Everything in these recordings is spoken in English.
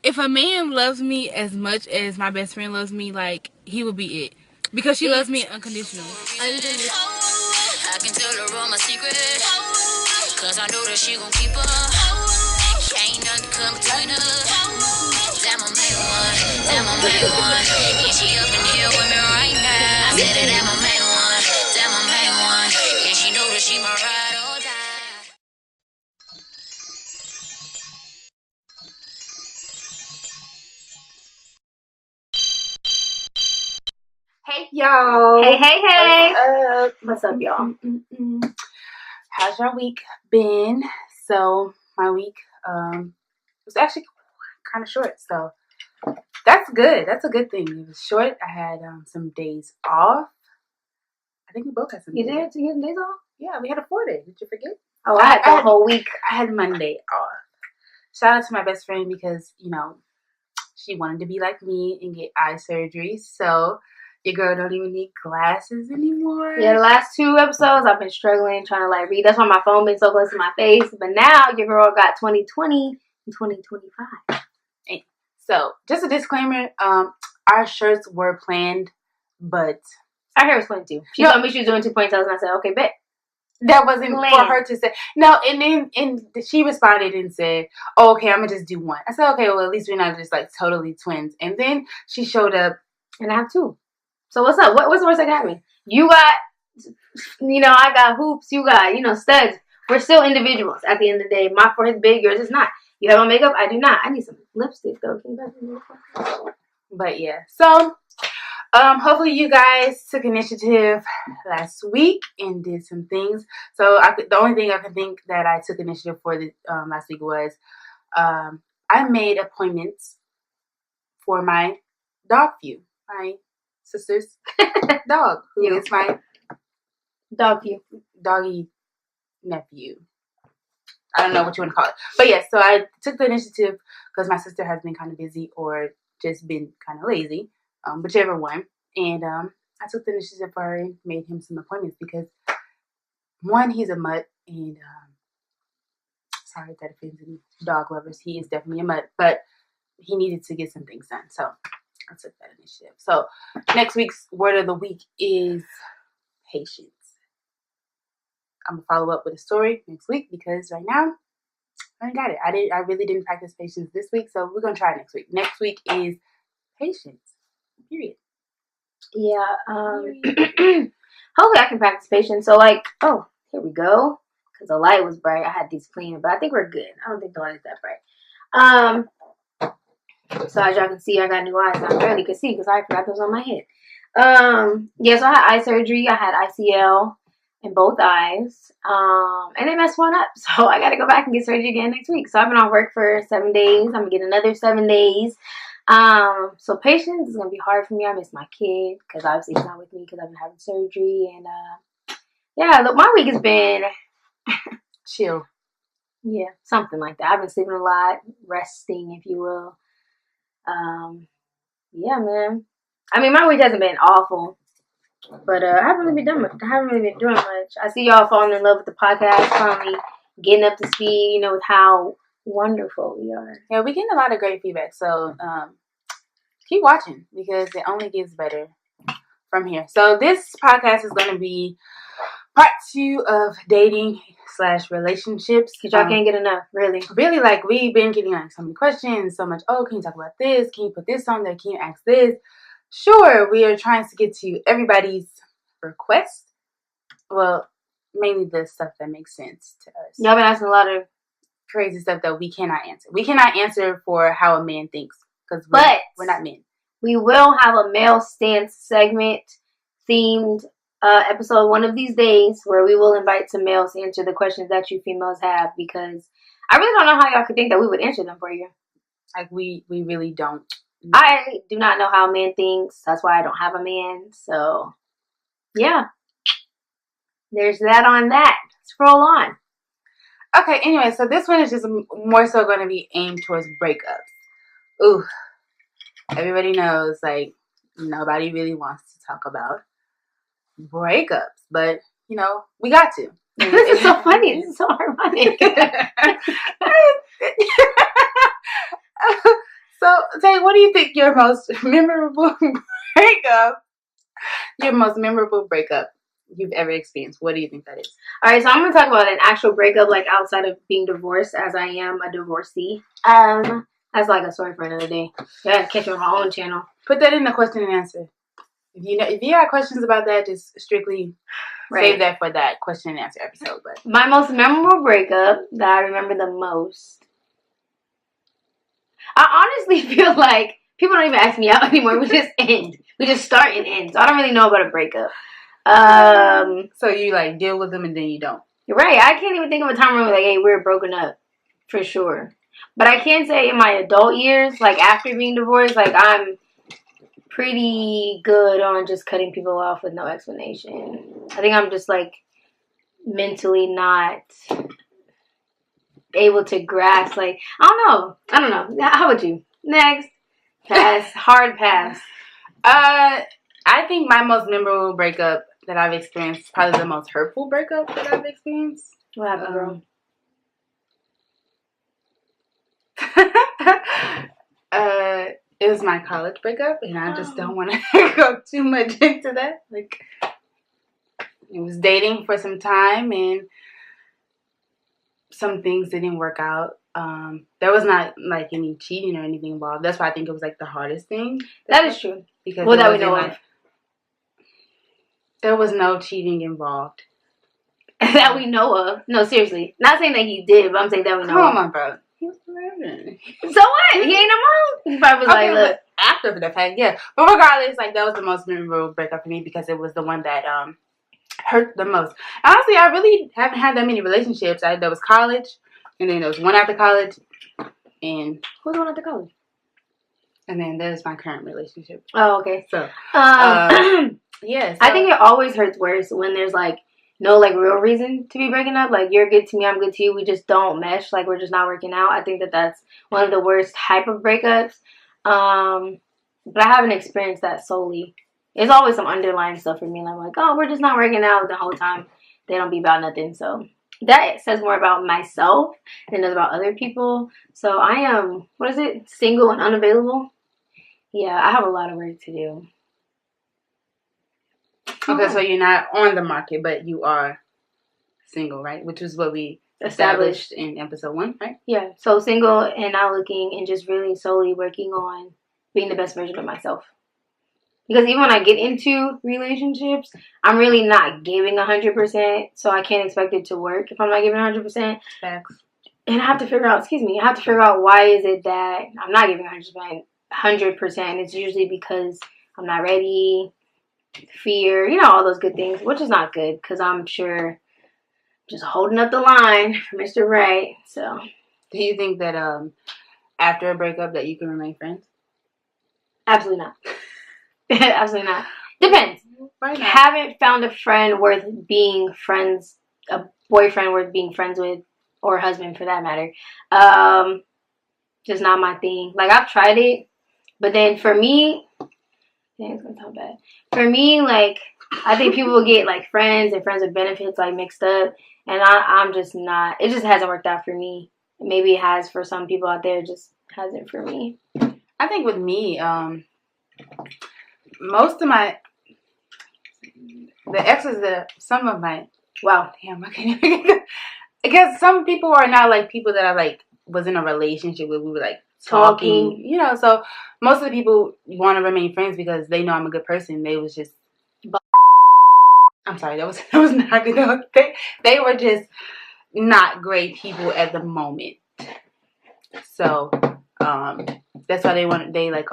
if a man loves me as much as my best friend loves me, like, he would be it. Because she loves me unconditionally. I can tell her all my secrets, cause I know that she gon' keep her. Ain't nothing come between us. Damn, I'm main one. Damn, I'm main one. Yeah, she up in here with me right now. I said that I'm a main one. Damn, I'm main one. Yeah, she know that she my ride or die. Hey y'all. Hey. What's up, y'all? How's your week been? So my week was actually kind of short, so that's good. That's a good thing. It was short. I had some days off. I think we both had some. You did? You had some days off? Yeah, we had a 4-day. Did you forget? Oh, I had the whole week. I had Monday off. Shout out to my best friend because, she wanted to be like me and get eye surgery. So your girl don't even need glasses anymore. Yeah, the last 2 episodes I've been struggling trying to read. That's why my phone been so close to my face. But now your girl got 2020 and 2025. And so just a disclaimer, our shirts were planned, but our hair was planned too. She told me she was doing 2 ponytails and I said, okay, bet. That wasn't for her to say. No, and she responded and said, oh, okay, I'm going to just do one. I said, okay, well, at least we're not just totally twins. And then she showed up. And I have 2. So what's up? What's the worst that can happen? You got, I got hoops. You got, studs. We're still individuals at the end of the day. My forehead's big. Yours is not. You have on makeup. I do not. I need some lipstick, though. But, yeah. So, hopefully you guys took initiative last week and did some things. So, the only thing I can think that I took initiative for last week was I made appointments for my dog view. My sister's dog, who is my doggy nephew. I don't know what you want to call it. But yes, so I took the initiative because my sister has been kind of busy or just been kind of lazy, whichever one. And I took the initiative for her and made him some appointments because, one, he's a mutt, and sorry if that offends any dog lovers. He is definitely a mutt, but he needed to get some things done. So I took that initiative. So next week's word of the week is patience. I'm gonna follow up with a story next week because right now I ain't got it. I really didn't practice patience this week, so we're gonna try it next week. Next week is patience. Period. Yeah. Hopefully I can practice patience. So here we go. Because the light was bright. I had these clean, but I think we're good. I don't think the light is that bright. So as y'all can see, I got new eyes. I barely could see because I forgot those on my head. So I had eye surgery. I had ICL in both eyes. And they messed one up. So I got to go back and get surgery again next week. So I've been on work for 7 days. I'm going to get another 7 days. So patience is going to be hard for me. I miss my kid because obviously he's not with me because I've been having surgery. And look, my week has been chill. Yeah, something like that. I've been sleeping a lot, resting, if you will. Yeah, man. I mean, my week hasn't been awful, but I haven't really been doing much. I see y'all falling in love with the podcast, finally getting up to speed, with how wonderful we are. Yeah, we're getting a lot of great feedback, so keep watching because it only gets better from here. So this podcast is going to be part 2 of dating / relationships. Because y'all can't get enough, really. Really, we've been getting so many questions, so much, can you talk about this? Can you put this on there? Can you ask this? Sure, we are trying to get to everybody's request. Well, mainly the stuff that makes sense to us. Y'all been asking a lot of crazy stuff that we cannot answer. We cannot answer for how a man thinks because we're not men. We will have a male stance segment themed episode one of these days where we will invite some males to answer the questions that you females have because I really don't know how y'all could think that we would answer them for you. We really don't. I do not know how a man thinks. That's why I don't have a man. So, yeah. There's that on that. Scroll on. Okay, anyway, so this one is just more so going to be aimed towards breakups. Ooh. Everybody knows, nobody really wants to talk about breakups. But, we got to. This is so funny. This is so ironic. Tay, what do you think your most memorable breakup you've ever experienced? What do you think that is? All right, so I'm gonna talk about an actual breakup, like outside of being divorced, as I am a divorcee. That's like a story for another day. You gotta catch it on my own channel. Put that in the question and answer. If you have questions about that, just strictly save that for that question and answer episode. But my most memorable breakup that I remember the most, I honestly feel like people don't even ask me out anymore. We just end. We just start and end. So I don't really know about a breakup. So you like deal with them and then you don't. You're right. I can't even think of a time where we're like, hey, we're broken up. For sure. But I can say in my adult years, like after being divorced, like I'm pretty good on just cutting people off with no explanation. I think I'm just like mentally not able to grasp, like, I don't know. How about you? Next. Pass. Hard pass. I think my most memorable breakup that I've experienced is probably the most hurtful breakup that I've experienced. What happened, girl? It was my college breakup, and I just don't want to go too much into that. Like, it was dating for some time, and some things didn't work out. There was not like any cheating or anything involved. That's why I think it was like the hardest thing. That is true. Because that we know of. There was no cheating involved. That we know of. No, seriously. Not saying that he did, but I'm saying that we know of. Come on, bro. He was 11. So what? He ain't no more. He probably was like, look. After the fact, yeah. But regardless, like that was the most memorable breakup for me because it was the one that hurt the most. Honestly, I really haven't had that many relationships. There was college, and then there was one after college, and who's the one after college? And then there's my current relationship. Oh, okay. So, yeah. So, I think it always hurts worse when there's like no like real reason to be breaking up. Like you're good to me, I'm good to you. We just don't mesh. Like we're just not working out. I think that's one of the worst type of breakups. But I haven't experienced that solely. It's always some underlying stuff for me. And I'm like, oh, we're just not working out the whole time. They don't be about nothing. So that says more about myself than it does about other people. So I am, single and unavailable? Yeah, I have a lot of work to do. Okay, so you're not on the market, but you are single, right? Which is what we established in episode 1, right? Yeah, so single and not looking and just really solely working on being the best version of myself. Because even when I get into relationships, I'm really not giving 100%, so I can't expect it to work if I'm not giving 100%. Facts. And I have to figure out, why is it that I'm not giving 100%. It's usually because I'm not ready, fear, all those good things, which is not good because I'm sure just holding up the line for Mr. Right. So, do you think that after a breakup that you can remain friends? Absolutely not. Absolutely not. Depends. Why not? Haven't found a friend worth being friends, a boyfriend worth being friends with, or a husband for that matter. Just not my thing. Like I've tried it, but then for me, it's gonna sound bad. For me, like I think people will get like friends and friends with benefits like mixed up, and I'm just not. It just hasn't worked out for me. Maybe it has for some people out there. It just hasn't for me. I think with me, most of the exes that some of my I can't even because some people are not like people that I like was in a relationship with. We were like talking, so most of the people want to remain friends because they know I'm a good person. They was just I'm sorry, that was not good. They were just not great people at the moment. So that's why they like,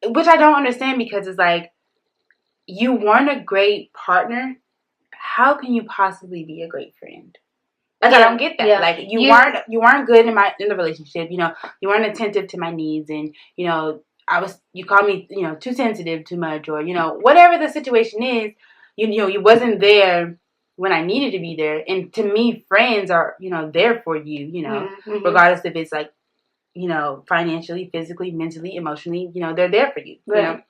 which I don't understand because it's like, you weren't a great partner. How can you possibly be a great friend? Like, I don't get that. Yeah. Like, you weren't good in the relationship. You weren't attentive to my needs, and you called me, too sensitive too much, or whatever the situation is. You wasn't there when I needed to be there. And to me, friends are there for you. Mm-hmm. Regardless if it's like financially, physically, mentally, emotionally. They're there for you. Right.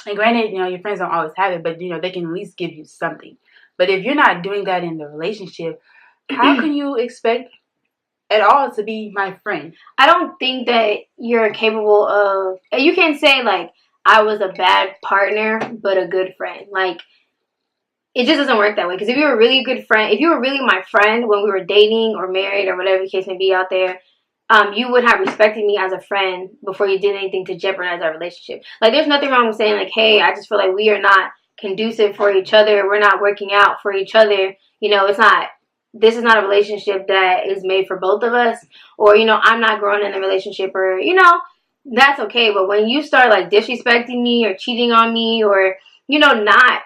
And granted, your friends don't always have it, but they can at least give you something. But if you're not doing that in the relationship, how can you expect at all to be my friend. I don't think that you're capable of. You can't say like I was a bad partner but a good friend. Like it just doesn't work that way. Because if you were really a good friend, if you were really my friend when we were dating or married or whatever the case may be out there, you would have respected me as a friend before you did anything to jeopardize our relationship. Like there's nothing wrong with saying like, hey, I just feel like we are not conducive for each other. We're not working out for each other. You know, it's not. This is not a relationship that is made for both of us. Or, you know, I'm not growing in the relationship or, you know, that's okay. But when you start like disrespecting me or cheating on me or, you know, not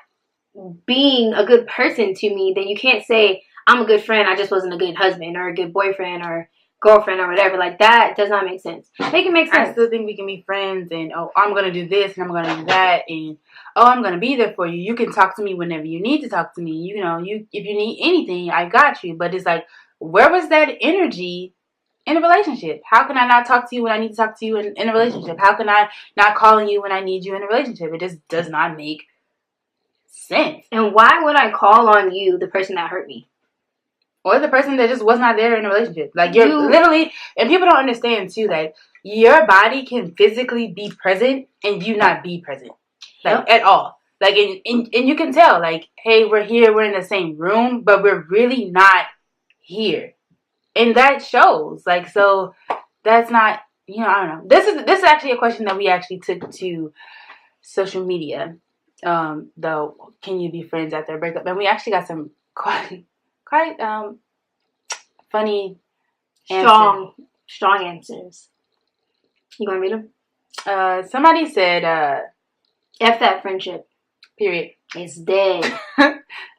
being a good person to me, then you can't say I'm a good friend. I just wasn't a good husband or a good boyfriend or girlfriend or whatever. Like that does not make sense. Make it make sense. I still think we can be friends and I'm gonna do this and I'm gonna do that and I'm gonna be there for you. You can talk to me whenever you need to talk to me. You know, if you need anything, I got you. But it's like, where was that energy in a relationship? How can I not talk to you when I need to talk to you in a relationship? How can I not call on you when I need you in a relationship? It just does not make sense. And why would I call on you, the person that hurt me? Or the person that just was not there in a relationship. Like you're literally, and people don't understand too, like your body can physically be present and you not be present. Like at all. Like and you can tell, like, hey, we're here, we're in the same room, but we're really not here. And that shows. Like, so that's not, you know, I don't know. This is actually a question that we actually took to social media. Though, can you be friends after a breakup? And we actually got some quite funny strong answers. You gonna read them? Somebody said F that friendship. Period. It's dead.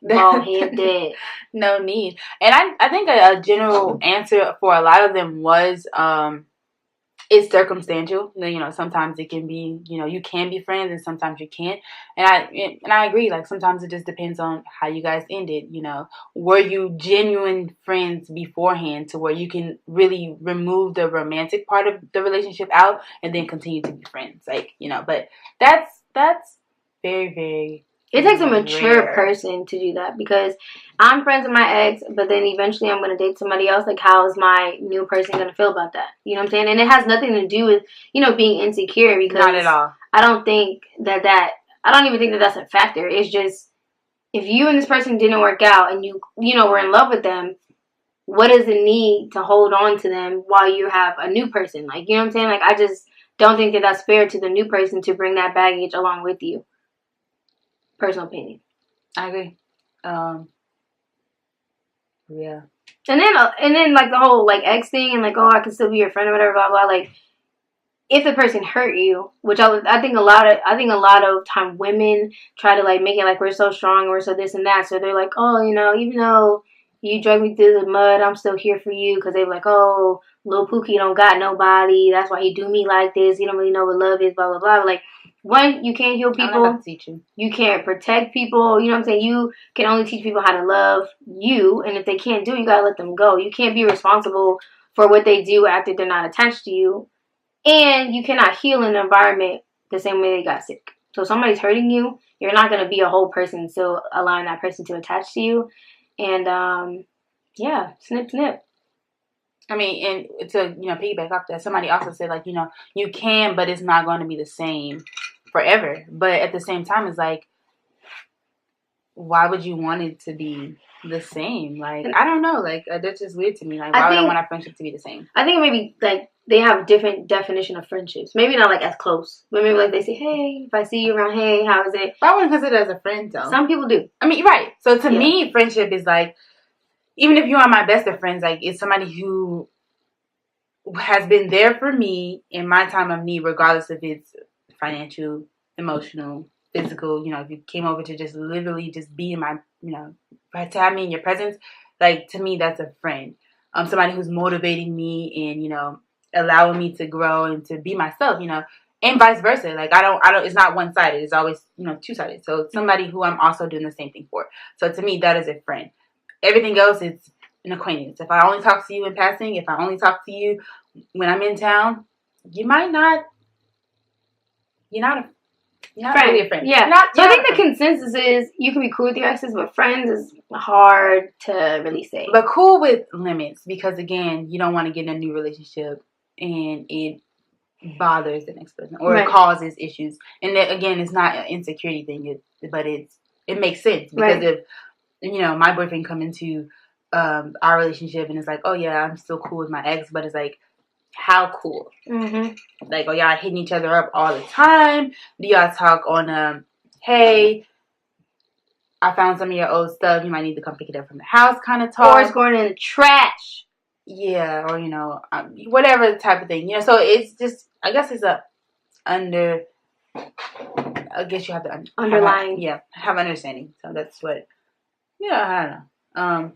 Bald head dead. No need. And I think a general answer for a lot of them was it's circumstantial. You know, sometimes it can be, you know, you can be friends and sometimes you can't. And I agree. Like sometimes it just depends on how you guys ended. You know, were you genuine friends beforehand to where you can really remove the romantic part of the relationship out and then continue to be friends? Like, you know, but that's very, very. It takes a mature person to do that because I'm friends with my ex, but then eventually I'm going to date somebody else. Like, how is my new person going to feel about that? You know what I'm saying? And it has nothing to do with, you know, being insecure because not at all. I don't think I don't even think that that's a factor. It's just if you and this person didn't work out and you know, were in love with them, what is the need to hold on to them while you have a new person? Like, you know what I'm saying? Like, I just don't think that that's fair to the new person to bring that baggage along with you. Personal opinion. I agree. Yeah. And then like the whole like ex thing and like, oh, I can still be your friend or whatever, blah blah. Like, if the person hurt you, which I think a lot of time women try to like make it like we're so strong, we're so this and that. So they're like, oh, you know, even though you drug me through the mud, I'm still here for you because they're like, oh, Lil Pookie don't got nobody. That's why he do me like this. He don't really know what love is, blah blah blah. Like, one, you can't heal people. You can't protect people. You know what I'm saying? You can only teach people how to love you. And if they can't do it, you got to let them go. You can't be responsible for what they do after they're not attached to you. And you cannot heal an environment the same way they got sick. So if somebody's hurting you, you're not going to be a whole person still allowing that person to attach to you. And, yeah, snip, snip. I mean, and to, you know, piggyback off that, somebody also said, like, you know, you can, but it's not going to be the same forever. But at the same time, it's like, why would you want it to be the same? Like, I don't know. Like, that's just weird to me. Like, why would I want our friendship to be the same? I think maybe, like, they have a different definition of friendships. Maybe not, like, as close. But maybe, like, they say, hey, if I see you around, hey, how is it? But I wouldn't consider it as a friend, though. Some people do. I mean, right. So, to me, friendship is, like, even if you are my best of friends, like, it's somebody who has been there for me in my time of need, regardless if it's financial, emotional, physical. You know, if you came over to just literally just be in my, you know, to have me in your presence, like, to me, that's a friend. Somebody who's motivating me and, you know, allowing me to grow and to be myself, you know, and vice versa. Like, I don't, it's not one-sided. It's always, you know, two-sided. So somebody who I'm also doing the same thing for. So to me, that is a friend. Everything else is an acquaintance. If I only talk to you in passing, if I only talk to you when I'm in town, you're not a Not really a friend. Yeah. So I think the consensus is you can be cool with your exes, but friends is hard to really say. But cool with limits, because again, you don't want to get in a new relationship and it bothers the next person or it causes issues. And that, again, it's not an insecurity thing, but it makes sense because if my boyfriend come into our relationship and it's like, oh yeah, I'm still cool with my ex, but it's like, how cool? Mm-hmm. Like, are y'all hitting each other up all the time? Do y'all talk on hey, I found some of your old stuff, you might need to come pick it up from the house kind of talk, or it's going in the trash? Yeah, or whatever type of thing, so it's just, I guess it's I guess you have to underlying, have understanding. So that's what, I don't know.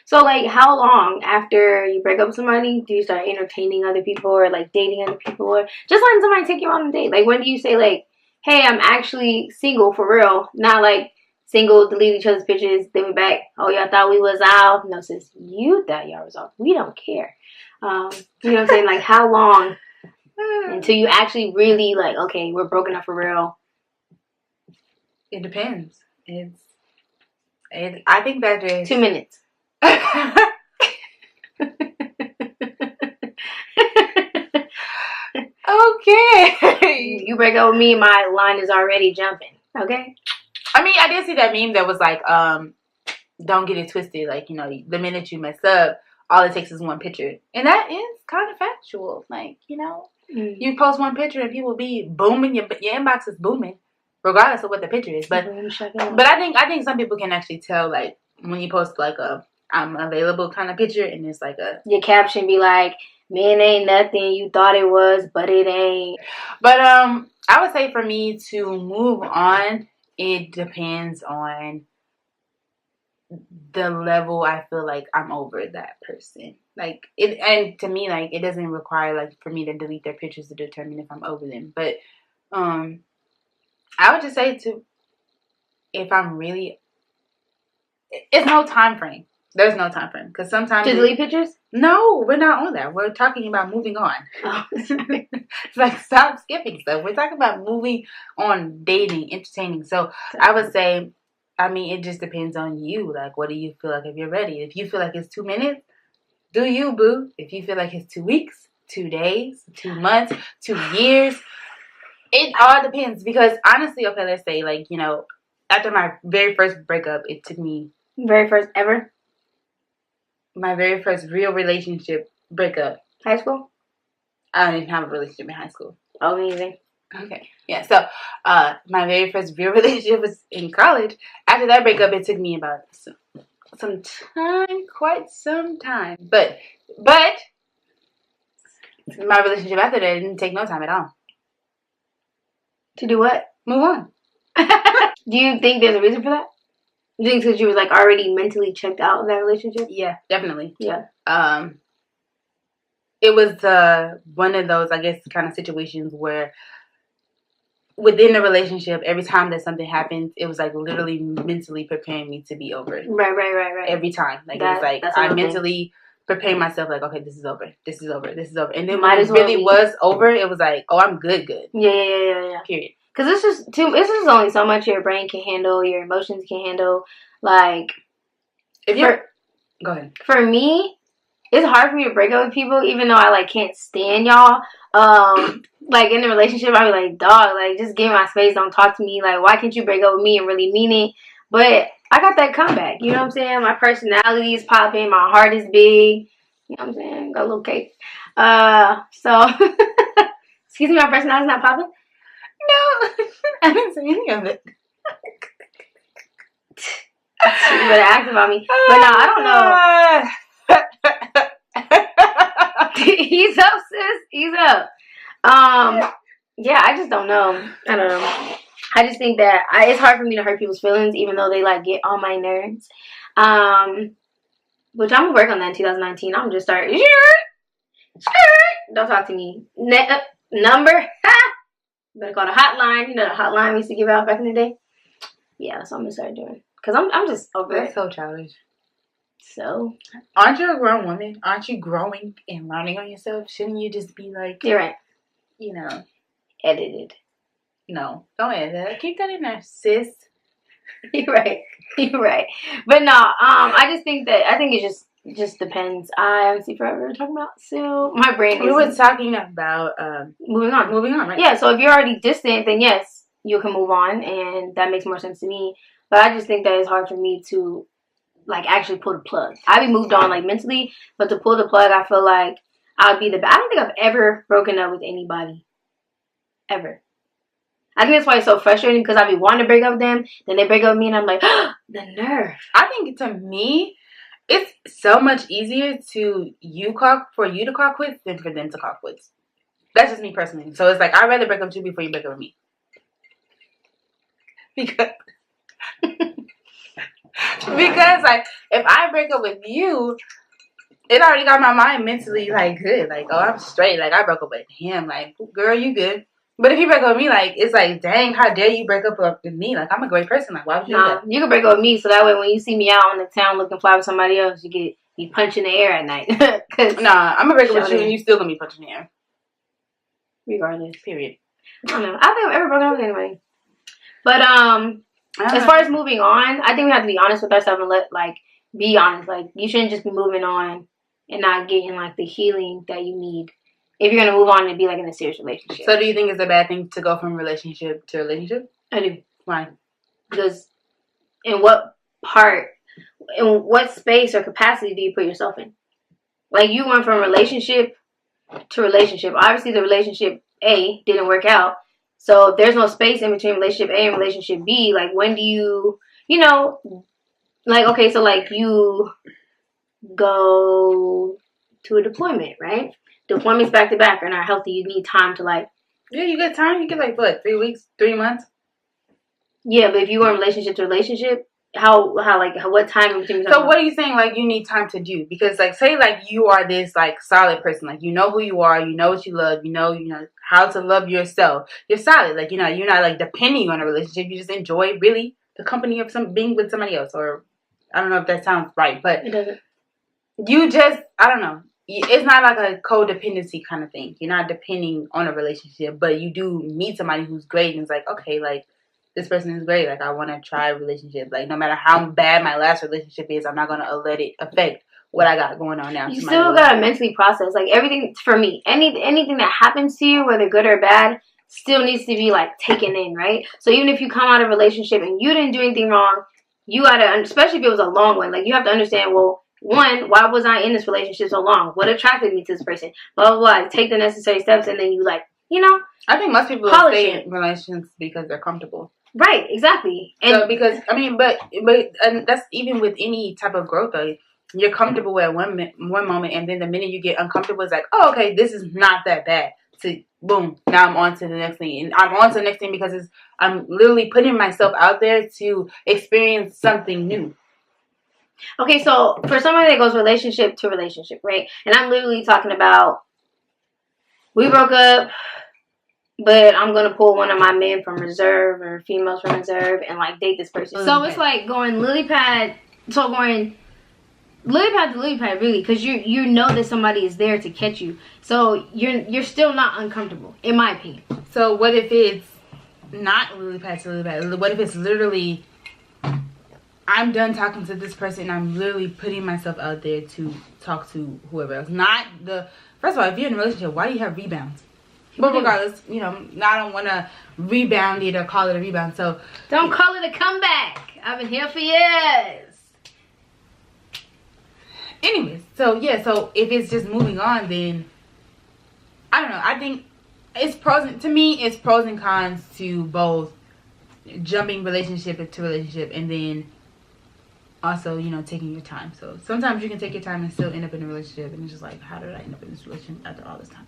So, like, how long after you break up with somebody do you start entertaining other people or, like, dating other people or just letting somebody take you on a date? Like, when do you say, like, hey, I'm actually single for real? Not, like, single, delete each other's pictures, then we back. Oh, y'all thought we was out. No, sis, you thought y'all was off. We don't care. You know what I'm saying? Like, how long until you actually really, like, okay, we're broken up for real? It depends. I think that is 2 minutes. Okay. You break up with me, my line is already jumping. Okay. I mean, I did see that meme that was like, don't get it twisted. Like, the minute you mess up, all it takes is one picture. And that is kind of factual. Like, you post one picture and people be booming, your inbox is booming, regardless of what the picture is. But I think some people can actually tell, like, when you post like a I'm available kind of picture and it's like your caption be like, man ain't nothing you thought it was, but it ain't. But I would say for me to move on, it depends on the level I feel like I'm over that person. Like it, and to me, like, it doesn't require like for me to delete their pictures to determine if I'm over them. But I would just say if I'm really, it's no time frame. There's no time frame because sometimes to delete pictures. No, we're not on that. We're talking about moving on. Oh. It's like, stop skipping stuff. We're talking about moving on, dating, entertaining. So I would say, I mean, it just depends on you. Like, what do you feel like if you're ready? If you feel like it's 2 minutes, do you, boo? If you feel like it's 2 weeks, 2 days, 2 months, 2 years, it all depends. Because honestly, okay, let's say, like, after my very first breakup, it took me... Very first ever? My very first real relationship breakup. High school? I didn't have a relationship in high school. Oh, amazing. Okay. Yeah, so my very first real relationship was in college. After that breakup, it took me about some time, quite some time. But my relationship after that didn't take no time at all. To do what? Move on. Do you think there's a reason for that? You think because you was like already mentally checked out of that relationship? Yeah, definitely. Yeah. It was one of those, I guess, kind of situations where within the relationship, every time that something happens, it was like literally mentally preparing me to be over it. Right. Every time. Like, it was like I mentally preparing myself like, okay, this is over. This is over. This is over. And then when it really was over, it was like, oh, I'm good. Yeah. Period. Because it's just only so much your brain can handle, your emotions can handle. Like, go ahead. For me, it's hard for me to break up with people, even though I like can't stand y'all. Like in a relationship, I be like, dog, like just give me my space, don't talk to me. Like, why can't you break up with me and really mean it? But I got that comeback. You know what I'm saying? My personality is popping, my heart is big. You know what I'm saying? Got a little cake. So excuse me, my personality's not popping. No, I didn't say any of it. You better ask about me. But no, I don't know. He's up, sis. He's up. Yeah, I just don't know. I don't know. I just think that it's hard for me to hurt people's feelings, even though they like get on my nerves. Which I'm gonna work on that in 2019. I'm gonna just start. Don't talk to me. Number. Better call the hotline. You know the hotline we used to give out back in the day. Yeah, that's what I'm gonna start doing. Cause I'm just over it. That's so childish. So, aren't you a grown woman? Aren't you growing and learning on yourself? Shouldn't you just be like, you're right. You know, edited. No, don't add that. Keep that in there, sis. You're right. You're right. But no, I just think that it just depends. I honestly forever talking about, so my brain We were talking about moving on. Moving on, right? Yeah, so if you're already distant, then yes, you can move on, and that makes more sense to me. But I just think that it's hard for me to like actually pull the plug. I be moved on like mentally, but to pull the plug, I feel like I'd be I don't think I've ever broken up with anybody. Ever. I think that's why it's so frustrating, because I be wanting to break up with them, then they break up with me, and I'm like, the nerve. I think to me, it's so much easier for you to call quits than for them to call quits. That's just me personally. So it's like, I'd rather break up with you before you break up with me. Because like, if I break up with you, it already got my mind mentally like good. Like, oh, I'm straight. Like, I broke up with him. Like, girl, you good. But if you break up with me, like, it's like, dang, how dare you break up with me? Like, I'm a great person. Like, why would you do that? You can break up with me, so that way when you see me out on the town looking fly with somebody else, you punch in the air at night. Nah, I'm gonna break up with you, and you still gonna be punching in the air. Regardless. Period. I don't know. I don't think I've ever broken up with anybody. But as far as moving on, I think we have to be honest with ourselves and be honest. Like, you shouldn't just be moving on and not getting like the healing that you need if you're gonna move on and be like in a serious relationship. So do you think it's a bad thing to go from relationship to relationship? I do. Why? Because in what space or capacity do you put yourself in? Like, you went from relationship to relationship. Obviously, the relationship A didn't work out. So if there's no space in between relationship A and relationship B, like, when do you like, okay, so like you go to a deployment, right? Deployments back to back are not healthy. You need time to like. Yeah, you get time. You get like what, 3 weeks, 3 months? Yeah, but if you go from relationship to relationship, what time in between? So what are you saying? Like, you need time to do, because like, say like you are this like solid person, like you know who you are, you know what you love, you know how to love yourself. You're solid, like, you're not like depending on a relationship. You just enjoy really the company of being with somebody else, or I don't know if that sounds right, but it doesn't. You just, I don't know. It's not like a codependency kind of thing. You're not depending on a relationship, but you do meet somebody who's great, and it's like, okay, like, this person is great. Like, I want to try a relationship. Like, no matter how bad my last relationship is, I'm not going to let it affect what I got going on now. You still got to mentally process. Like, everything, for me, anything that happens to you, whether good or bad, still needs to be, like, taken in, right? So even if you come out of a relationship and you didn't do anything wrong, you got to, especially if it was a long one, like, you have to understand, well, one, why was I in this relationship so long? What attracted me to this person? Blah, blah, blah. Take the necessary steps, and then you, like, I think most people stay in relationships because they're comfortable. Right, exactly. And so, because, I mean, but and that's even with any type of growth, though. You're comfortable at one moment, and then the minute you get uncomfortable, it's like, oh, okay, this is not that bad. So, boom, now I'm on to the next thing. And I'm on to the next thing because I'm literally putting myself out there to experience something new. Okay, so for somebody that goes relationship to relationship, right? And I'm literally talking about, we broke up, but I'm going to pull one of my men from reserve or females from reserve and, like, date this person. So it's like going lily pad to lily pad, really, because you know that somebody is there to catch you. So you're still not uncomfortable, in my opinion. So what if it's not lily pad to lily pad? What if it's literally, I'm done talking to this person, and I'm literally putting myself out there to talk to whoever else? First of all, if you're in a relationship, why do you have rebounds? But regardless, I don't want to rebound it or call it a rebound. So don't call it a comeback. I've been here for years. Anyways, so yeah, so if it's just moving on, then I don't know. I think it's pros and cons to both jumping relationship to relationship, and then also, taking your time. So sometimes you can take your time and still end up in a relationship, and it's just like, how did I end up in this relationship after all this time?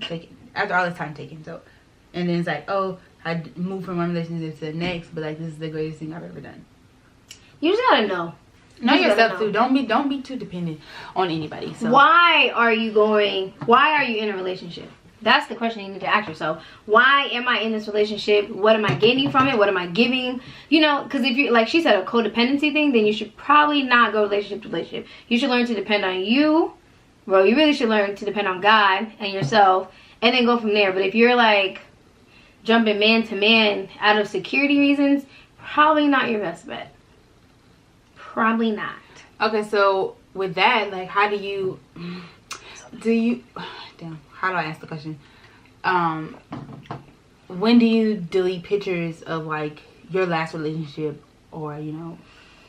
Taken. So, and then it's like, oh, I moved from one relationship to the next, but like, this is the greatest thing I've ever done. You just gotta know yourself too. Don't be too dependent on anybody. So why are you in a relationship? That's the question you need to ask yourself. Why am I in this relationship? What am I gaining from it? What am I giving? Because if you, like she said, a codependency thing, then you should probably not go relationship to relationship. You should learn to depend on you. Bro, you really should learn to depend on God and yourself, and then go from there. But if you're like, jumping man to man out of security reasons, probably not your best bet. Probably not. Okay, so with that, like, how do you damn, how do I ask the question? When do you delete pictures of, like, your last relationship or, you know,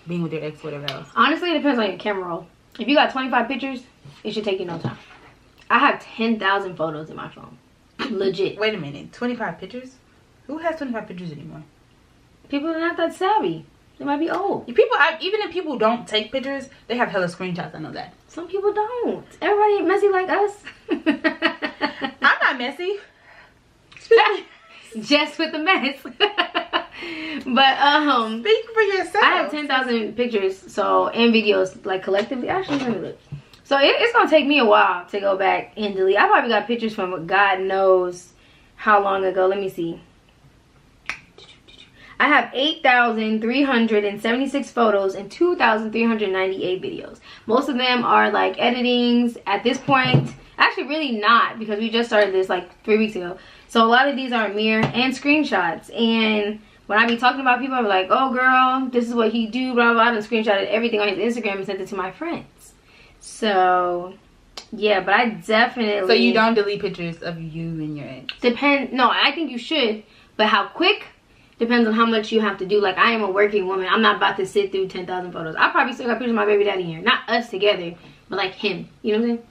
being with your ex, whatever else? Honestly, it depends on your camera roll. If you got 25 pictures, it should take you no time. I have 10,000 photos in my phone. Legit. Wait a minute, 25 pictures? Who has 25 pictures anymore? People are not that savvy. They might be old. Even if people don't take pictures, they have hella screenshots. I know that. Some people don't. Everybody ain't messy like us. I'm not messy. Just with the mess. But speak for yourself. I have 10,000 pictures, so, and videos, like, collectively. Actually, let me look. So it's gonna take me a while to go back and delete. I probably got pictures from God knows how long ago. Let me see. I have 8,376 photos and 2,398 videos. Most of them are like editings at this point. Actually, really not, because we just started this like 3 weeks ago. So a lot of these are mirror and screenshots. And when I be talking about people, I'm like, oh girl, this is what he do, blah, blah, and screenshotted everything on his Instagram and sent it to my friends. So, yeah, but I definitely... So you don't delete pictures of you and your ex? No, I think you should. But how quick depends on how much you have to do. Like, I am a working woman. I'm not about to sit through 10,000 photos. I probably still got pictures of my baby daddy here. Not us together, but like him. You know what I'm saying?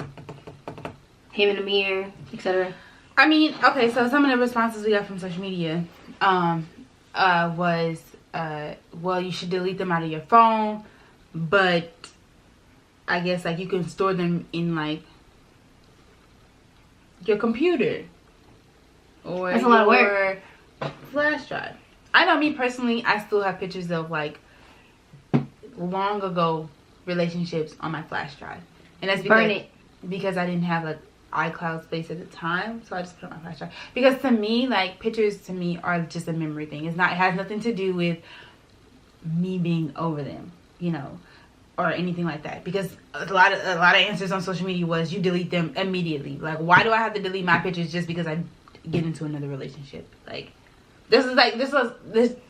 Him in the mirror, etc. I mean, okay, so some of the responses we got from social media was, well, you should delete them out of your phone, but I guess, like, you can store them in, like, your computer. Or that's a lot of work. Flash drive. I know, me personally, I still have pictures of, like, long ago relationships on my flash drive. And that's because I didn't have, like, iCloud space at the time, so I just put it on my flash drive. Because to me, like, pictures to me are just a memory thing. It has nothing to do with me being over them, you know, or anything like that. Because a lot of answers on social media was you delete them immediately. Like, why do I have to delete my pictures just because I get into another relationship? Like, this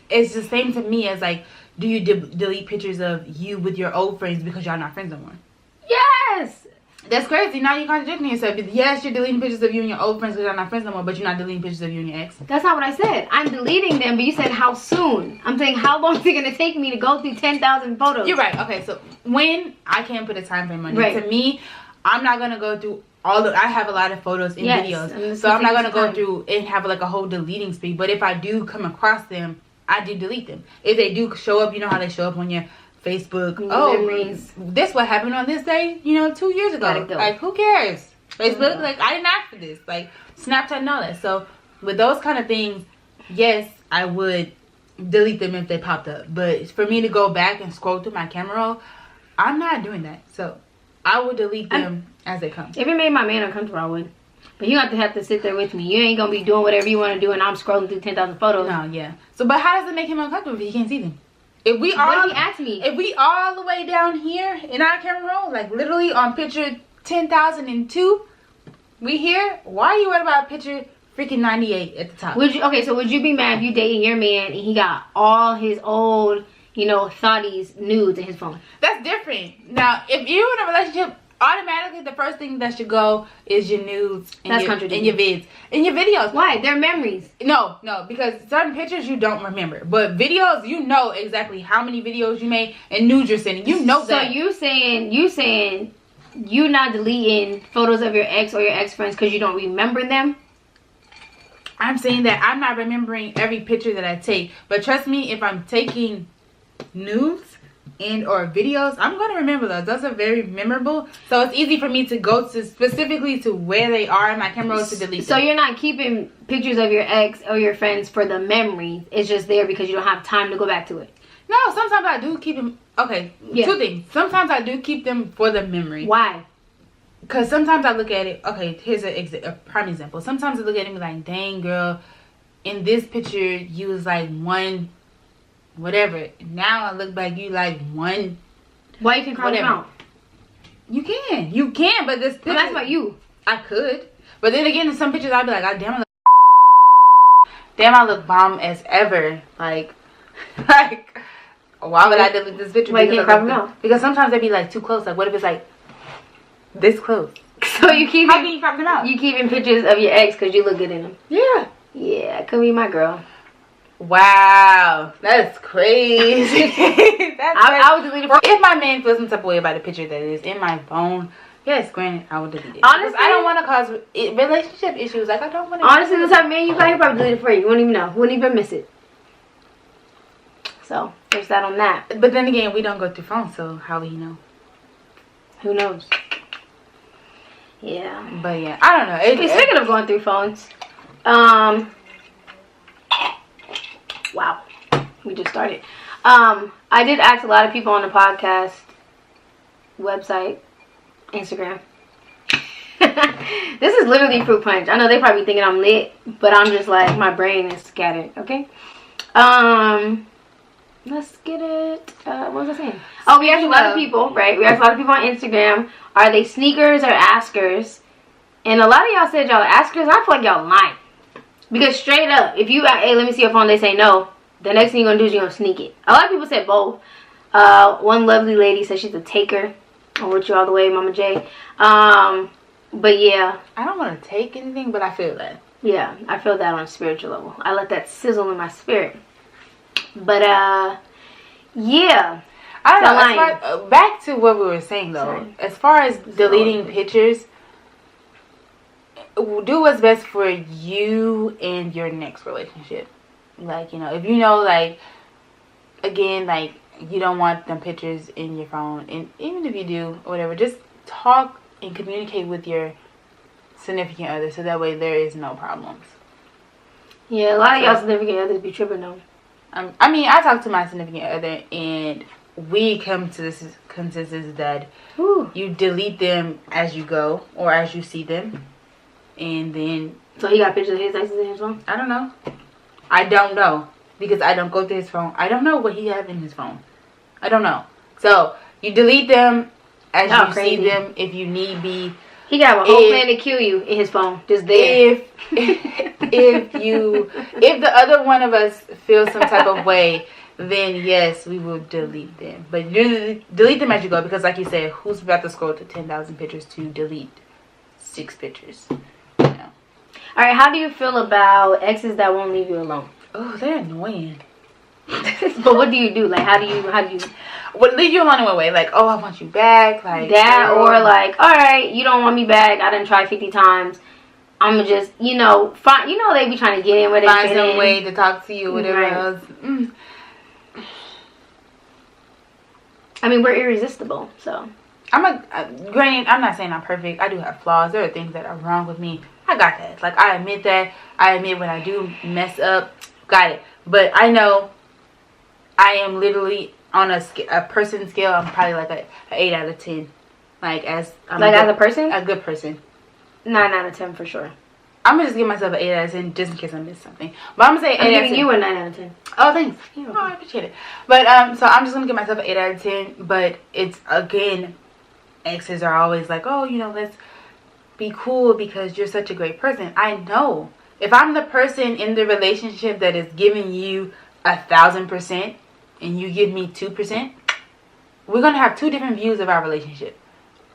it's the same to me as, like, do you delete pictures of you with your old friends because y'all not friends no more? Yes. That's crazy. Now you're contradicting yourself. Yes, you're deleting pictures of you and your old friends because you're not friends no more, but you're not deleting pictures of you and your ex. That's not what I said. I'm deleting them, but you said how soon. I'm saying how long is it going to take me to go through 10,000 photos? You're right. Okay, so when I can't put a time frame on it. Right. To me, I'm not going to go through I have a lot of photos and videos. So I'm not going to go through and have, like, a whole deleting spree. But if I do come across them, I do delete them. If they do show up, you know how they show up on your Facebook. Memories. This what happened on this day, you know, 2 years ago. Like, who cares? Facebook, like, I didn't ask for this. Like, Snapchat and all that. So with those kind of things, yes, I would delete them if they popped up. But for me to go back and scroll through my camera roll, I'm not doing that. So I would delete them as they come. If it made my man uncomfortable, I would. But you have to sit there with me. You ain't gonna be doing whatever you want to do, and I'm scrolling through 10,000 photos. No, yeah. So, but how does it make him uncomfortable if he can't see them? If we all the way down here in our camera roll, like literally on picture 10,002, we here. Why are you worried about picture freaking 98 at the top? Would you be mad if you dating your man and he got all his old, you know, thotties nudes in his phone? That's different. Now, if you're in a relationship, automatically the first thing that should go is your nudes and your vids and your videos. Why? They're memories. No, because certain pictures you don't remember, but videos, you know exactly how many videos you made and nudes you're sending. You know that. So you saying you not deleting photos of your ex or your ex friends because you don't remember them? I'm saying that I'm not remembering every picture that I take, but trust me, if I'm taking nudes and or videos, I'm going to remember those. Those are very memorable, so it's easy for me to go to specifically to where they are in my camera roll to delete them. So you're not keeping pictures of your ex or your friends for the memory. It's just there because you don't have time to go back to it. No, sometimes I do keep them. Okay, yeah. Two things. Sometimes I do keep them for the memory. Why? Because sometimes I look at it. Okay, here's a prime example. Sometimes I look at it and be like, dang girl, in this picture you was like one whatever. Now I look back, you like one. Why you can cross them out? You can, but this picture. Well, that's about you. I could, but then again, in some pictures I'd be like, God damn it. damn, I look bomb as ever. Like, why would I delete this picture? Why you can't crop them out? Because sometimes they be like too close. Like, what if it's like this close? So you keep How can you crop them out? You keeping pictures of your ex because you look good in them. Yeah. Yeah, could be my girl. Wow, that's crazy. I would delete it. If my man feels some type of way about a picture that is in my phone, yes, granted, I would delete it. Honestly, I don't want to cause relationship issues. Like, I don't want to. Honestly, the type of man you got, he probably delete it for you. You wouldn't even know. Wouldn't even miss it. So there's that on that. But then again, we don't go through phones, so how will he know? Who knows? Yeah. But yeah, I don't know. Speaking of going through phones, wow, we just started. I did ask a lot of people on the podcast website, Instagram. This is literally fruit punch. I know they probably thinking I'm lit, but I'm just like, my brain is scattered. Okay. Let's get it. What was I saying? Oh, we asked a lot of people, right? We asked a lot of people on Instagram. Are they sneakers or askers? And a lot of y'all said y'all are askers. I feel like y'all lying. Because straight up, if you, hey, let me see your phone, they say no. The next thing you're going to do is you're going to sneak it. A lot of people said both. One lovely lady said she's a taker. I'm with you all the way, Mama J. But yeah. I don't want to take anything, but I feel that. Yeah, I feel that on a spiritual level. I let that sizzle in my spirit. But, yeah. I don't know. Back to what we were saying, though. Sorry. As far as deleting pictures, do what's best for you and your next relationship. Like, you know, if you know, like, again, like, you don't want them pictures in your phone, and even if you do, or whatever, just talk and communicate with your significant other, so that way there is no problems. Yeah, a lot of y'all significant others be tripping though. I mean, I talk to my significant other, and we come to this consensus that you delete them as you go, or as you see them, and then... So he got pictures of his exes in his phone? I don't know. I don't know. Because I don't go through his phone. I don't know what he has in his phone. I don't know. So, you delete them as you see them if you need be. He got a whole plan to kill you in his phone. Just there. If the other one of us feels some type of way, then yes, we will delete them. But delete them as you go. Because like you said, who's about to scroll to 10,000 pictures to delete 6 pictures? You know. Alright, how do you feel about exes that won't leave you alone? Oh, they're annoying. But what do you do? Like, how do you... Well, leave you alone in what way? Like, oh, I want you back. Like that, or like, alright, you don't want me back. I done tried 50 times. I'm gonna just, you know, find... You know they be trying to get in where they find some way to talk to you, whatever else. I mean, we're irresistible, so... Granted, I'm not saying I'm perfect. I do have flaws. There are things that are wrong with me. I got that. Like, I admit that. I admit when I do mess up. Got it. But I know I am literally on a person scale. I'm probably like an 8 out of 10. Like, as a person? A good person. 9 out of 10 for sure. I'm going to just give myself an 8 out of 10 just in case I missed something. But I'm going to say 8 out of 10. I'm giving you a 9 out of 10. Oh, thanks. Oh, I appreciate it. But, so I'm just going to give myself an 8 out of 10. But it's, again, exes are always like, oh, you know, let's be cool because you're such a great person. I know. If I'm the person in the relationship that is giving you 1,000% and you give me 2%, we're going to have 2 different views of our relationship.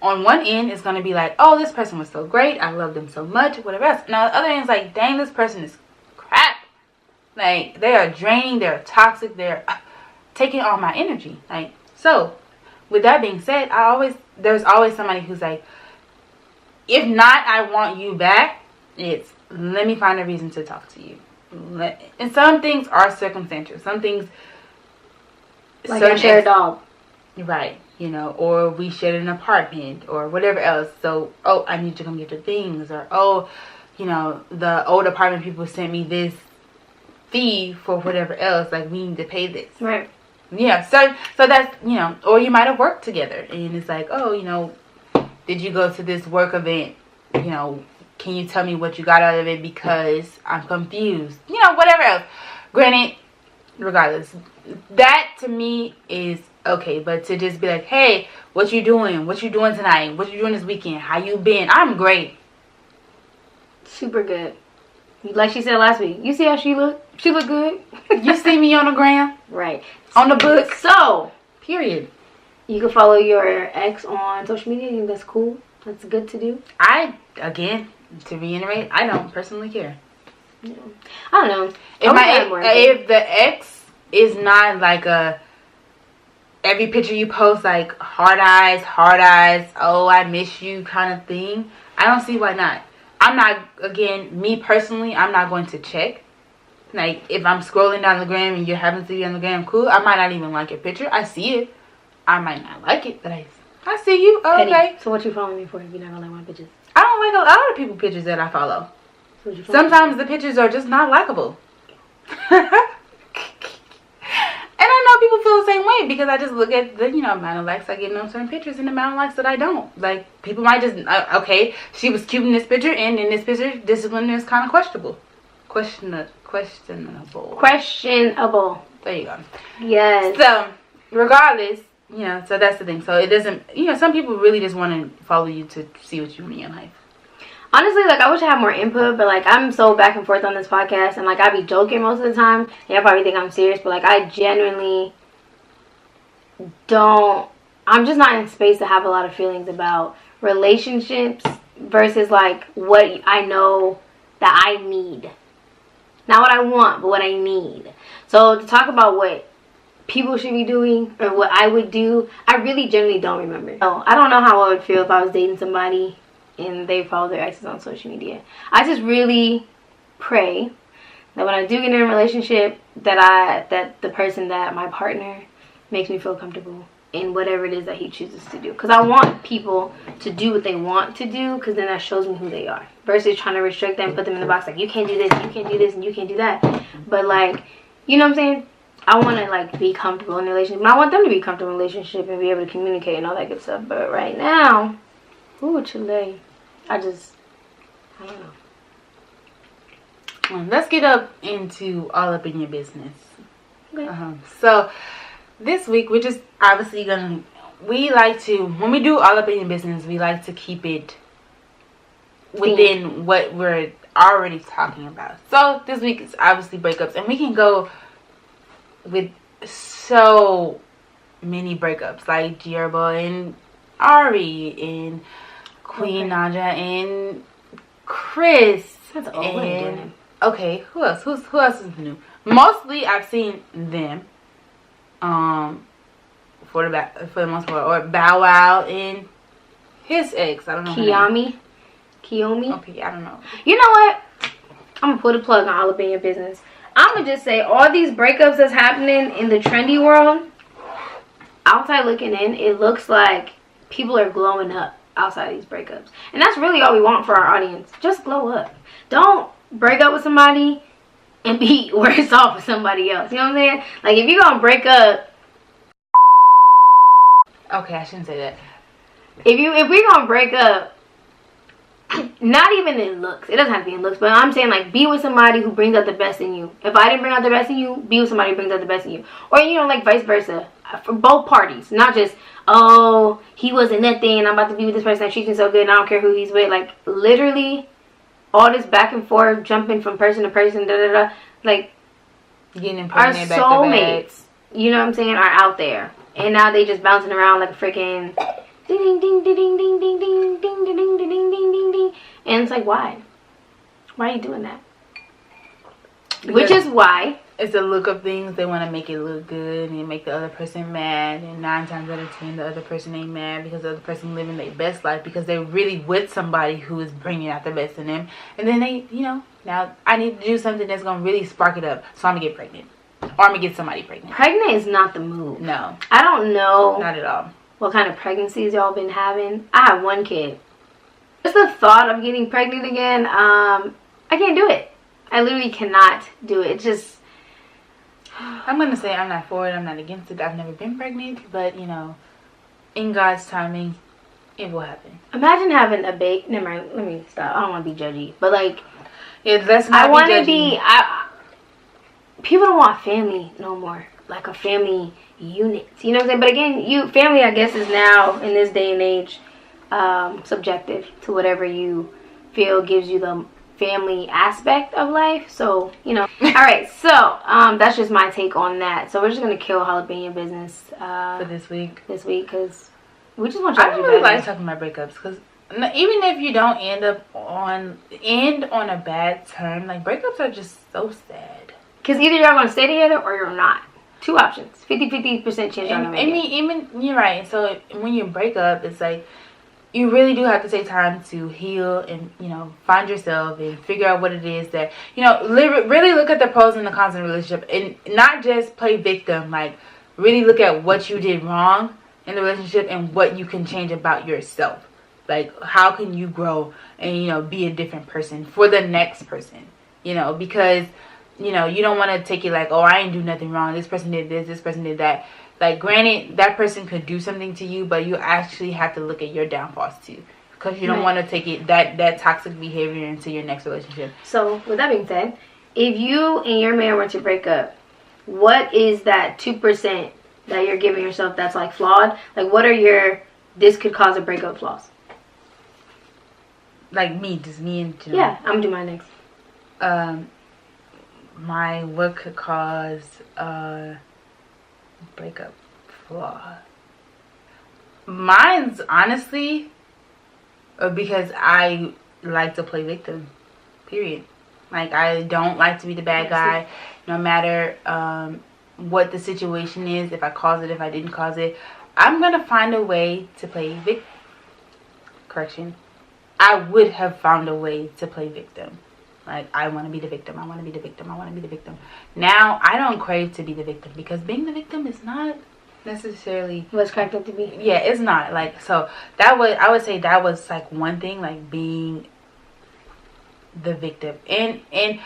On one end, it's going to be like, oh, this person was so great. I love them so much, whatever else. And on the other end, it's like, dang, this person is crap. Like, they are draining. They're toxic. They're taking all my energy. Like, so, with that being said, there's always somebody who's like, if not, I want you back. It's, let me find a reason to talk to you. And some things are circumstantial. Some things... Like I share a dog. Right. You know, or we shared an apartment or whatever else. So, oh, I need to come get your things. Or, oh, you know, the old apartment people sent me this fee for whatever else. Like, we need to pay this. Right. Yeah. So that's, you know, or you might have worked together. And it's like, oh, you know, did you go to this work event? You know, can you tell me what you got out of it because I'm confused? You know, whatever else. Granted, regardless, that to me is okay. But to just be like, hey, what you doing? What you doing tonight? What you doing this weekend? How you been? I'm great. Super good. Like she said last week, you see how she look? She look good. You see me on the gram? Right. On the book? So, period. You can follow your ex on social media. You think that's cool? That's good to do? Again, to reiterate, I don't personally care. Yeah. I don't know. If the ex is not like every picture you post like heart eyes, oh I miss you kind of thing, I don't see why not. I'm not, again, me personally, I'm not going to check. Like, if I'm scrolling down the gram and you happen to be on the gram, cool. I might not even like your picture. I see it. I might not like it, but I see you. Oh, okay. So what you following me for if you're not gonna like my pictures? I don't like a lot of people pictures that I follow. So sometimes the pictures are just not likable. And I know people feel the same way because I just look at the, amount of likes I get on certain pictures and the amount of likes that I don't. Like, people might just, okay, she was cute in this picture, and in this picture, discipline is kind of questionable. Questionable. There you go. Yes. So, regardless, so that's the thing. So, it doesn't, some people really just want to follow you to see what you do in your life. Honestly, like, I wish I had more input, but, like, I'm so back and forth on this podcast, and, like, I be joking most of the time. Y'all probably think I'm serious, but, like, I genuinely I'm just not in space to have a lot of feelings about relationships versus, like, what I know that I need. Not what I want, but what I need. So, to talk about what people should be doing, or what I would do, I really genuinely don't remember. So, I don't know how I would feel if I was dating somebody and they follow their exes on social media. I just really pray that when I do get in a relationship, that the person, that my partner, makes me feel comfortable in whatever it is that he chooses to do. Because I want people to do what they want to do, because then that shows me who they are. Versus trying to restrict them, put them in the box like, you can't do this, you can't do this, and you can't do that. But, like, you know what I'm saying? I want to, like, be comfortable in a relationship. And I want them to be comfortable in a relationship and be able to communicate and all that good stuff. But right now, ooh, Chile. I don't know. Well, let's get up into all up in your business. Okay. So, this week, we're just obviously we like to, when we do all up in your business, we like to keep it within what we're already talking about. So, this week is obviously breakups, and we can go with so many breakups, like Jerba and Ari and Queen Naja and Chris. That's old. And okay, who else? Who else is new? Mostly I've seen them. For the most part, or Bow Wow and his ex. I don't know. Kiyomi. Okay, I don't know. You know what? I'm gonna put a plug on all up in your business. I'm gonna just say all these breakups that's happening in the trendy world. Outside looking in, it looks like people are glowing up outside of these breakups. And that's really all we want for our audience. Just glow up. Don't break up with somebody and be worse off with somebody else. You know what I'm saying? Like, if you're gonna break up... Okay, I shouldn't say that. If we're gonna break up, not even in looks. It doesn't have to be in looks. But I'm saying, like, be with somebody who brings out the best in you. If I didn't bring out the best in you, be with somebody who brings out the best in you. Or, like, vice versa. For both parties. Not just, oh, he wasn't nothing, I'm about to be with this person that treats me so good and I don't care who he's with. Like, literally, all this back and forth, jumping from person to person, da-da-da. Like, our soulmates, you know what I'm saying, are out there. And now they just bouncing around like a freaking ding, ding, ding, ding, ding, ding, ding, ding, ding, ding, ding, ding, ding, ding. And it's like, why? Why are you doing that? Which is why... It's the look of things. They want to make it look good and make the other person mad. And 9 times out of 10, the other person ain't mad because the other person living their best life because they're really with somebody who is bringing out the best in them. And then they, now I need to do something that's going to really spark it up. So I'm going to get pregnant. Or I'm going to get somebody pregnant. Pregnant is not the move. No. I don't know. Not at all. What kind of pregnancies y'all been having. I have 1 kid. Just the thought of getting pregnant again, I can't do it. I literally cannot do it. It's just... I'm going to say I'm not for it. I'm not against it. I've never been pregnant. But, in God's timing, it will happen. Imagine having a baby. Never mind. Let me stop. I don't want to be judgy. But, like... Yeah, let's not be judgy. People don't want family no more. Like a family unit. You know what I'm saying? But again, family, I guess, is now, in this day and age, subjective to whatever you feel gives you the family aspect of life. So, you know. All right, so that's just my take on that. So we're just gonna kill jalapeno business for this week. Because we just want to. I don't really like talking about breakups because even if you don't end on a bad term, like breakups are just so sad. Because either you're gonna stay together or you're not. 2 options. 50% chance you're gonna make it. Even you're right. So when you break up, it's like you really do have to take time to heal and, you know, find yourself and figure out what it is that, you know, really look at the pros and the cons in a relationship and not just play victim. Like, really look at what you did wrong in the relationship and what you can change about yourself. Like, how can you grow and, you know, be a different person for the next person, you know, because, you know, you don't want to take it like, oh, I ain't do nothing wrong. This person did this, this person did that. Like, granted, that person could do something to you, but you actually have to look at your downfalls too. Because you don't want to take it that toxic behavior into your next relationship. So, with that being said, if you and your man were to break up, what is that 2% that you're giving yourself that's, like, flawed? Like, what are your, this could cause a breakup flaws? Like me, just me and Janelle. Yeah, I'm going to do mine next. What could cause breakup flaw? Mine's honestly because I like to play victim. Period. Like, I don't like to be the bad guy, no matter what the situation is. If I caused it, if I didn't cause it, I'm gonna find a way to play victim. Correction. I would have found a way to play victim. Like, I want to be the victim. I want to be the victim. I want to be the victim. Now, I don't crave to be the victim because being the victim is not necessarily what's cracked up to be. Yeah, it's not. Like, so I would say that was like one thing, like being the victim, and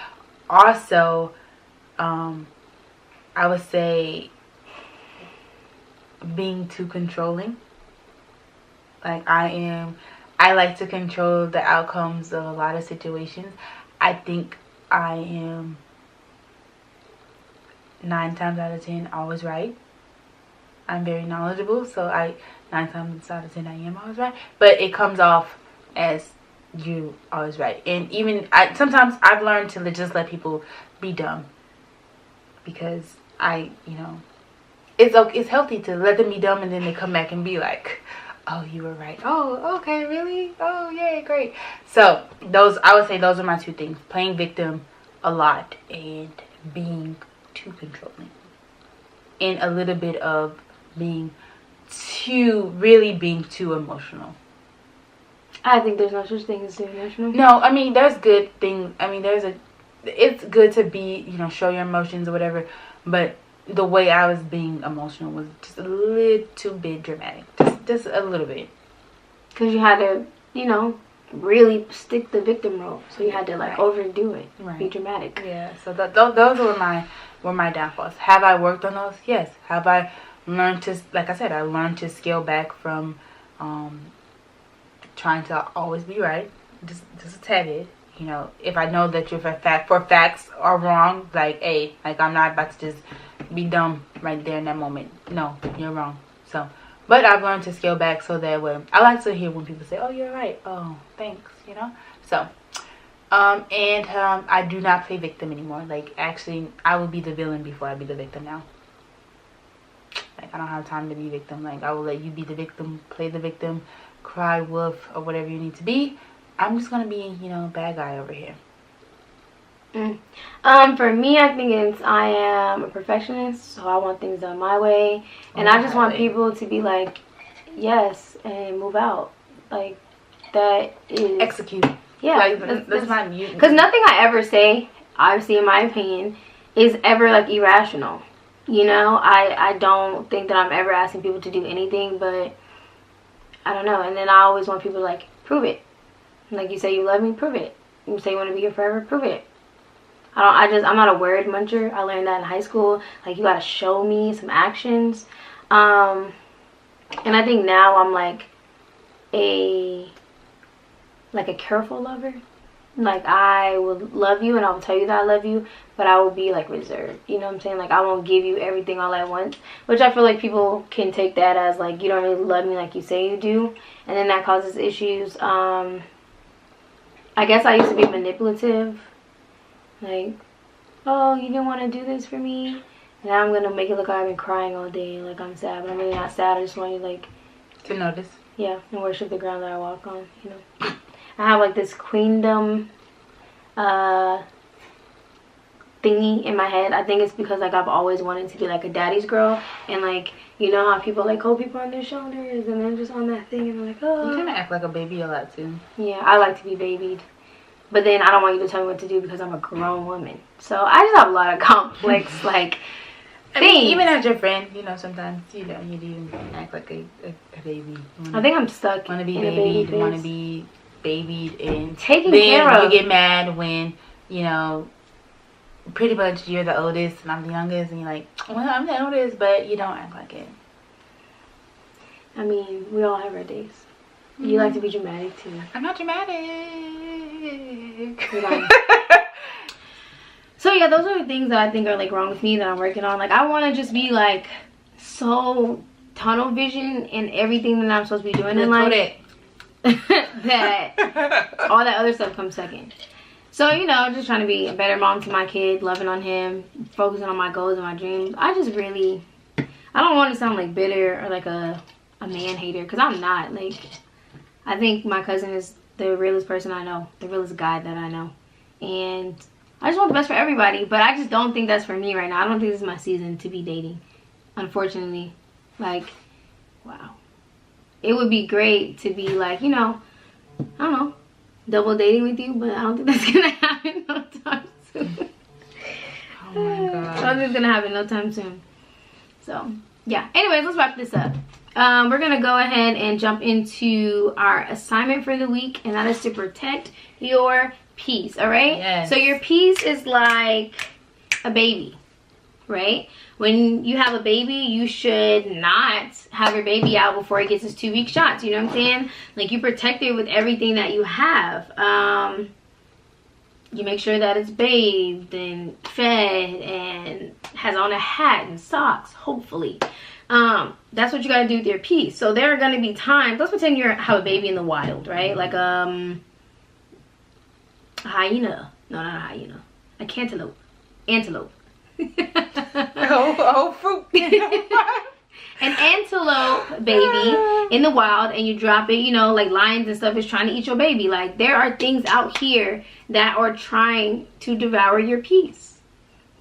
also, I would say being too controlling. Like, I like to control the outcomes of a lot of situations. I think I am 9 times out of 10 always right. I'm very knowledgeable, so 9 times out of 10 I am always right. But it comes off as you always right. And even sometimes I've learned to just let people be dumb, because it's healthy to let them be dumb and then they come back and be like, oh, you were right. Oh, okay, really? Oh, yay, great. So I would say those are my 2 things: playing victim a lot and being too controlling, and a little bit of being too emotional. I think there's no such thing as too emotional. No, I mean, there's good things. I mean, it's good to be, show your emotions or whatever, but the way I was being emotional was just a little bit dramatic. Just a little bit. Because you had to, really stick the victim role. So you had to, overdo it. Right. Be dramatic. Yeah, so those were my downfalls. Have I worked on those? Yes. Have I learned to, like I said, I learned to scale back from trying to always be right. Just a tad bit. If I know that for facts are wrong, I'm not about to just be dumb right there in that moment. No, you're wrong. So, but I've learned to scale back so that when I like to hear when people say, "Oh, you're right." Oh, thanks. So, I do not play victim anymore. Actually, I will be the villain before I be the victim now. I don't have time to be victim. I will let you be the victim, play the victim, cry wolf, or whatever you need to be. I'm just gonna be, bad guy over here. For me, I think I am a perfectionist, so I want things done my way, and I just want people to be like, yes, and move out. That is execute. Yeah, that's not you. Because nothing I ever say, obviously in my opinion, is ever irrational. I don't think that I'm ever asking people to do anything, but I don't know. And then I always want people to prove it. Like, you say you love me, prove it. You say you want to be here forever, prove it. I'm not a word muncher. I learned that in high school. You gotta show me some actions. And I think now I'm a careful lover. I will love you and I will tell you that I love you, but I will be reserved. You know what I'm saying? I won't give you everything all at once, which I feel people can take that as you don't really love me like you say you do, and then that causes issues. I guess I used to be manipulative. Like, oh, you didn't want to do this for me? Now I'm going to make it look like I've been crying all day. Like, I'm sad. But I'm really not sad. I just want you, like... to notice. Yeah, and worship the ground that I walk on, you know. I have, like, this queendom thingy in my head. I think it's because, like, I've always wanted to be, like, a daddy's girl. And, like, you know how people, like, hold people on their shoulders and they're just on that thing and they're like, oh. You kind of act like a baby a lot, too. Yeah, I like to be babied. But then I don't want you to tell me what to do because I'm a grown woman. So I just have a lot of complex, like, I mean, even as your friend, you know, sometimes, you know, you do act like a baby. I think I'm stuck Want to be in a baby babied, want to be babied, and taken then care of. You get mad when, you know, pretty much you're the oldest and I'm the youngest, and you're like, well, I'm the oldest, but you don't act like it. I mean, we all have our days. You like to be dramatic too. I'm not dramatic. So yeah, those are the things that I think are like wrong with me that I'm working on. Like, I want to just be like so tunnel vision in everything that I'm supposed to be doing in life that all that other stuff comes second. So, you know, just trying to be a better mom to my kid, loving on him, focusing on my goals and my dreams. I just really, I don't want to sound like bitter or like a man hater, because I'm not. Like, I think my cousin is the realest person I know, the realest guy that I know. And I just want the best for everybody, but I just don't think that's for me right now. I don't think this is my season to be dating, unfortunately. Like, wow. It would be great to be like, you know, I don't know, double dating with you, but I don't think that's gonna happen no time soon. Oh my god. I don't think it's gonna happen no time soon. So, yeah. Anyways, let's wrap this up. We're gonna go ahead and jump into our assignment for the week, and that is to protect your peace. All right. Yes. So your peace is like a baby, right? When you have a baby, you should not have your baby out before it gets its 2-week shots. You know what I'm saying? Like, you protect it with everything that you have. You make sure that it's bathed and fed and has on a hat and socks, hopefully. That's what you gotta do with your peace. So there are gonna be times, let's pretend you have a baby in the wild, right? Like a hyena. No, not a hyena. A cantaloupe. Antelope. Fruit. An antelope baby in the wild, and you drop it, you know, like lions and stuff is trying to eat your baby. Like, there are things out here that are trying to devour your peace.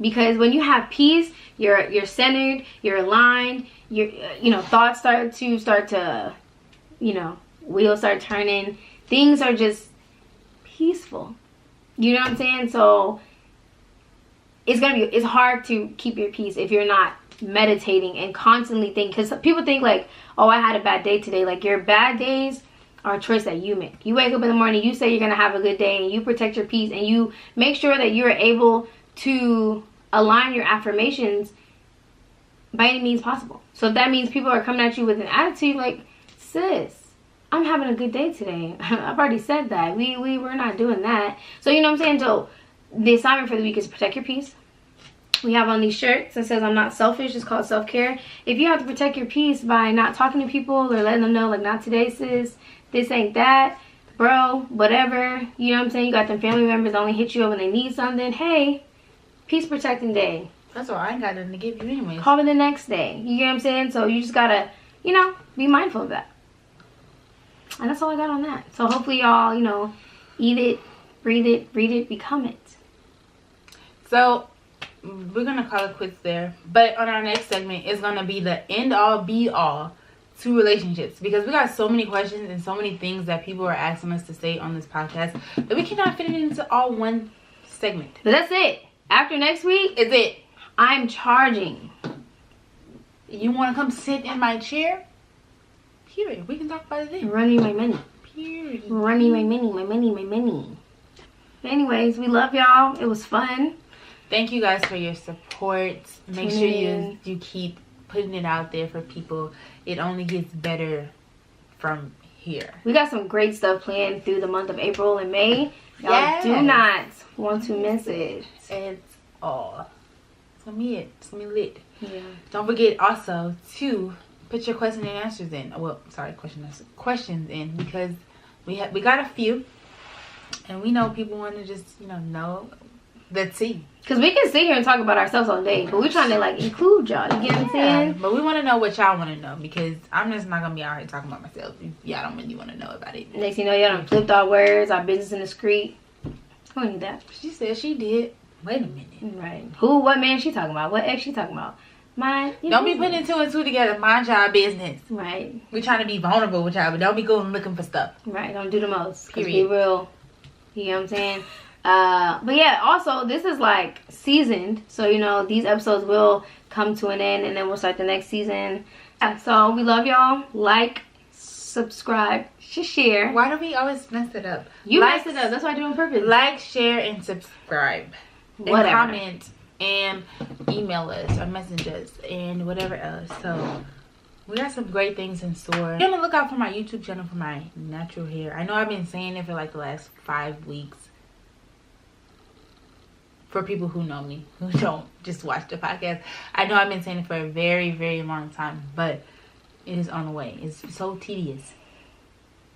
Because when you have peace, you're centered, you're aligned, you know, thoughts start to, you know, wheels start turning. Things are just peaceful. You know what I'm saying? So it's hard to keep your peace if you're not meditating and constantly thinking. Because people think like, oh, I had a bad day today. Like, your bad days are a choice that you make. You wake up in the morning, you say you're gonna have a good day, and you protect your peace, and you make sure that you're able to align your affirmations by any means possible. So if that means people are coming at you with an attitude, like, sis, I'm having a good day today. I've already said that. We're not doing that. So, you know what I'm saying? So the assignment for the week is protect your peace. We have on these shirts that says I'm not selfish. It's called self-care. If you have to protect your peace by not talking to people or letting them know, like, not today, sis, this ain't that, bro, whatever, you know what I'm saying? You got them family members that only hit you up when they need something. Hey, peace protecting day. That's all. I ain't got nothing to give you anyways. Call me the next day. You get what I'm saying? So you just gotta, you know, be mindful of that. And that's all I got on that. So hopefully y'all, you know, eat it, breathe it, read it, become it. So we're gonna call it quits there. But on our next segment is gonna be the end all be all to relationships, because we got so many questions and so many things that people are asking us to say on this podcast that we cannot fit it into all one segment. But that's it. After next week is it. I'm charging. You want to come sit in my chair? Period. We can talk about it then. Running my money. Period. Running my money. But anyways, we love y'all. It was fun. Thank you guys for your support. Make sure you keep putting it out there for people. It only gets better from here. We got some great stuff planned through the month of April and May. Y'all do not want to miss it. It's all. It's gonna be it. It's gonna be lit. Yeah. Don't forget also to put your question and answers in. Well, sorry, questions in, because we got a few. And we know people want to just, know. Let's see. Because we can sit here and talk about ourselves all day, but we're trying to, like, include y'all. You get what I'm saying? But we want to know what y'all want to know, because I'm just not going to be out here talking about myself. Y'all don't really want to know about it. Next thing you know, y'all done flipped our words, our business in the street. Who need that? She said she did. Wait a minute. Right. Who, what man she talking about? What ex she talking about? Mine. Don't be putting 2 and 2 together. Mind y'all business. Right. We trying to be vulnerable with y'all, but don't be going looking for stuff. Right. Don't do the most. Period. Be real. You know what I'm saying? But yeah, also this is like seasoned, so these episodes will come to an end, and then we'll start the next season. Yeah, so we love y'all. Like, subscribe, share. Why do we always mess it up? You messed it up. That's why I do it on purpose. Like, share, and subscribe. Whatever. And comment and email us or message us and whatever else. So we got some great things in store. Be on the lookout for my YouTube channel for my natural hair. I know I've been saying it for like the last 5 weeks. For people who know me, who don't just watch the podcast, I know I've been saying it for a very, very long time, but it is on the way. It's so tedious,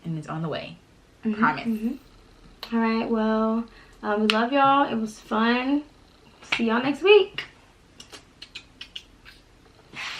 and it's on the way. I promise. All right, well, we love y'all. It was fun. See y'all next week.